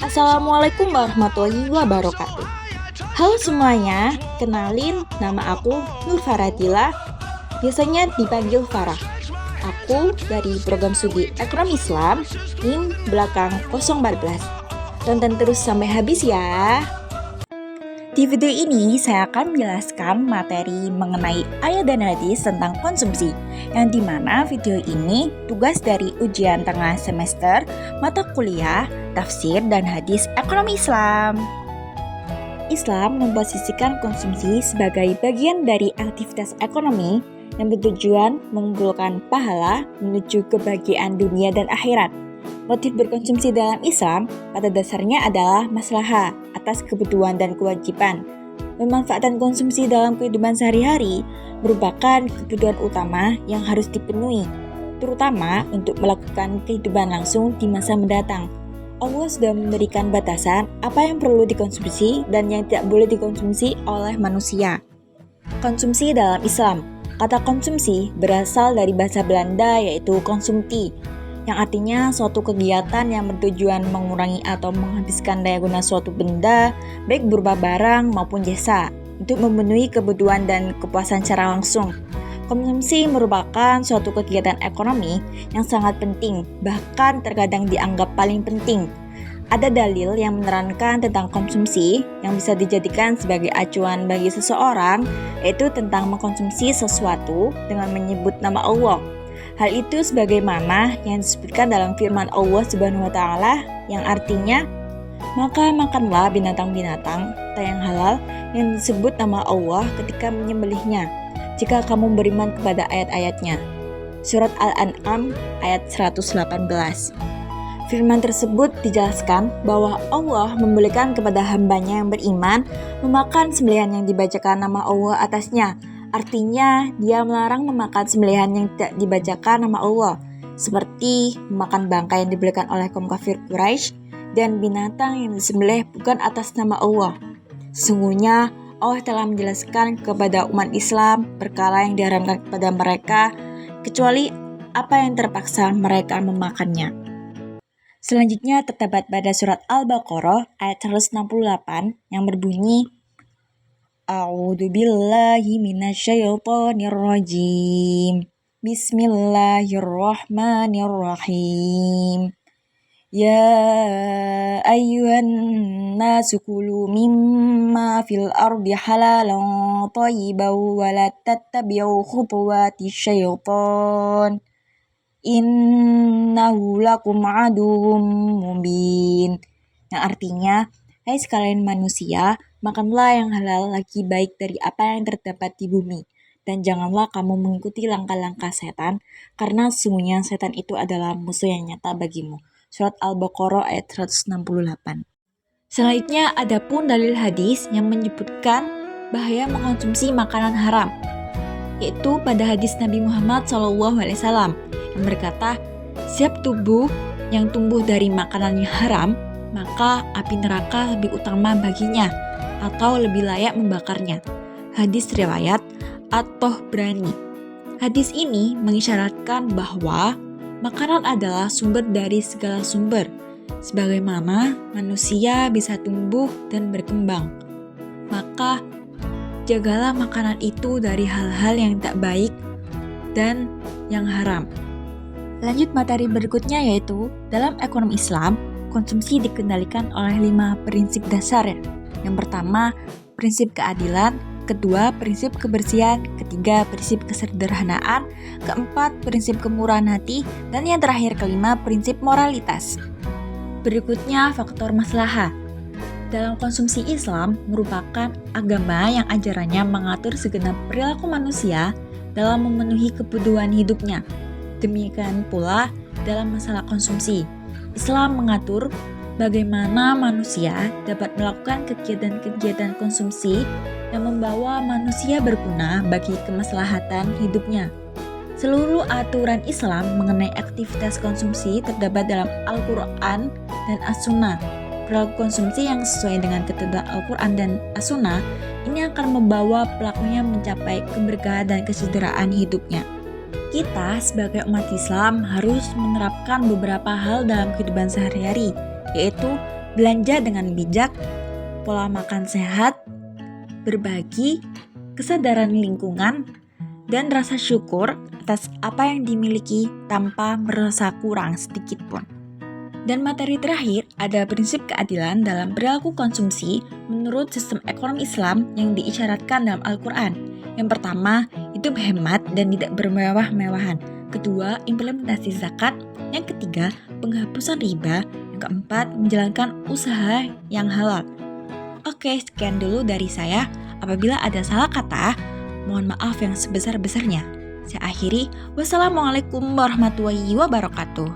Assalamualaikum warahmatullahi wabarakatuh. Halo semuanya, kenalin nama aku Nur Faradila, biasanya dipanggil Farah. Aku dari program studi Ekonomi Islam, NIM belakang 014. Tonton terus sampai habis ya. Di video ini saya akan menjelaskan materi mengenai ayat dan hadis tentang konsumsi, yang dimana video ini tugas dari ujian tengah semester mata kuliah, tafsir, dan hadis ekonomi Islam. Islam memposisikan konsumsi sebagai bagian dari aktivitas ekonomi yang bertujuan mengumpulkan pahala menuju kebahagiaan dunia dan akhirat. Motif berkonsumsi dalam Islam pada dasarnya adalah maslahah atas kebutuhan dan kewajiban. Pemanfaatan konsumsi dalam kehidupan sehari-hari merupakan kebutuhan utama yang harus dipenuhi, terutama untuk melakukan kehidupan langsung di masa mendatang. Allah sudah memberikan batasan apa yang perlu dikonsumsi dan yang tidak boleh dikonsumsi oleh manusia. Konsumsi dalam Islam. Kata konsumsi berasal dari bahasa Belanda yaitu konsumti, yang artinya suatu kegiatan yang bertujuan mengurangi atau menghabiskan daya guna suatu benda, baik berupa barang maupun jasa, untuk memenuhi kebutuhan dan kepuasan secara langsung. Konsumsi merupakan suatu kegiatan ekonomi yang sangat penting, bahkan terkadang dianggap paling penting. Ada dalil yang menerangkan tentang konsumsi yang bisa dijadikan sebagai acuan bagi seseorang, yaitu tentang mengkonsumsi sesuatu dengan menyebut nama Allah. Hal itu sebagaimana yang disebutkan dalam firman Allah Subhanahu wa taala yang artinya, "Maka makanlah binatang-binatang yang halal yang disebut nama Allah ketika menyembelihnya, jika kamu beriman kepada ayat-ayatnya." Surat Al-An'am ayat 118. Firman tersebut dijelaskan bahwa Allah membolehkan kepada hambanya yang beriman memakan sembelihan yang dibacakan nama Allah atasnya. Artinya, dia melarang memakan sembelihan yang tidak dibacakan nama Allah, seperti memakan bangkai yang diberikan oleh kaum kafir Quraisy dan binatang yang disembelih bukan atas nama Allah. Sesungguhnya, Allah telah menjelaskan kepada umat Islam perkara yang diharamkan kepada mereka, kecuali apa yang terpaksa mereka memakannya. Selanjutnya terdapat pada surat Al-Baqarah ayat 168 yang berbunyi, A'udzu billahi minasyaitonir rajim. Bismillahirrahmanirrahim. Ya ayyuhan nasu kulu mimma fil ardi halalan thayyiban wa la tattabi'u khutuwati syaitan. Innahu lakum aduwwum mubin. Yang artinya, hai sekalian manusia, makanlah yang halal lagi baik dari apa yang terdapat di bumi, dan janganlah kamu mengikuti langkah-langkah setan, karena sesungguhnya setan itu adalah musuh yang nyata bagimu. Surat Al-Baqarah ayat 168. Selanjutnya ada pun dalil hadis yang menyebutkan bahaya mengkonsumsi makanan haram, yaitu pada hadis Nabi Muhammad SAW yang berkata, setiap tubuh yang tumbuh dari makanan yang haram, maka api neraka lebih utama baginya, atau lebih layak membakarnya. Hadis riwayat At-Tabrani. Hadis ini mengisyaratkan bahwa makanan adalah sumber dari segala sumber, sebagaimana manusia bisa tumbuh dan berkembang. Maka jagalah makanan itu dari hal-hal yang tak baik dan yang haram. Lanjut materi berikutnya yaitu dalam ekonomi Islam, konsumsi dikendalikan oleh 5 prinsip dasar. Yang pertama, prinsip keadilan, kedua, prinsip kebersihan, ketiga, prinsip kesederhanaan, keempat, prinsip kemurahan hati, dan yang terakhir kelima, prinsip moralitas. Berikutnya, faktor maslahah. Dalam konsumsi Islam merupakan agama yang ajarannya mengatur segenap perilaku manusia dalam memenuhi kebutuhan hidupnya. Demikian pula dalam masalah konsumsi, Islam mengatur bagaimana manusia dapat melakukan kegiatan-kegiatan konsumsi yang membawa manusia berguna bagi kemaslahatan hidupnya. Seluruh aturan Islam mengenai aktivitas konsumsi terdapat dalam Al-Quran dan As-Sunnah. Perilaku konsumsi yang sesuai dengan ketentuan Al-Quran dan As-Sunnah ini akan membawa pelakunya mencapai keberkahan dan kesejahteraan hidupnya. Kita sebagai umat Islam harus menerapkan beberapa hal dalam kehidupan sehari-hari, yaitu belanja dengan bijak, pola makan sehat, berbagi, kesadaran lingkungan, dan rasa syukur atas apa yang dimiliki tanpa merasa kurang sedikit pun. Dan materi terakhir, ada prinsip keadilan dalam perilaku konsumsi menurut sistem ekonomi Islam yang diisyaratkan dalam Al-Quran. Yang pertama, hidup hemat dan tidak bermewah-mewahan. Kedua, implementasi zakat. Yang ketiga, penghapusan riba. Yang keempat, menjalankan usaha yang halal. Oke, sekian dulu dari saya. Apabila ada salah kata, mohon maaf yang sebesar-besarnya. Saya akhiri, wassalamualaikum warahmatullahi wabarakatuh.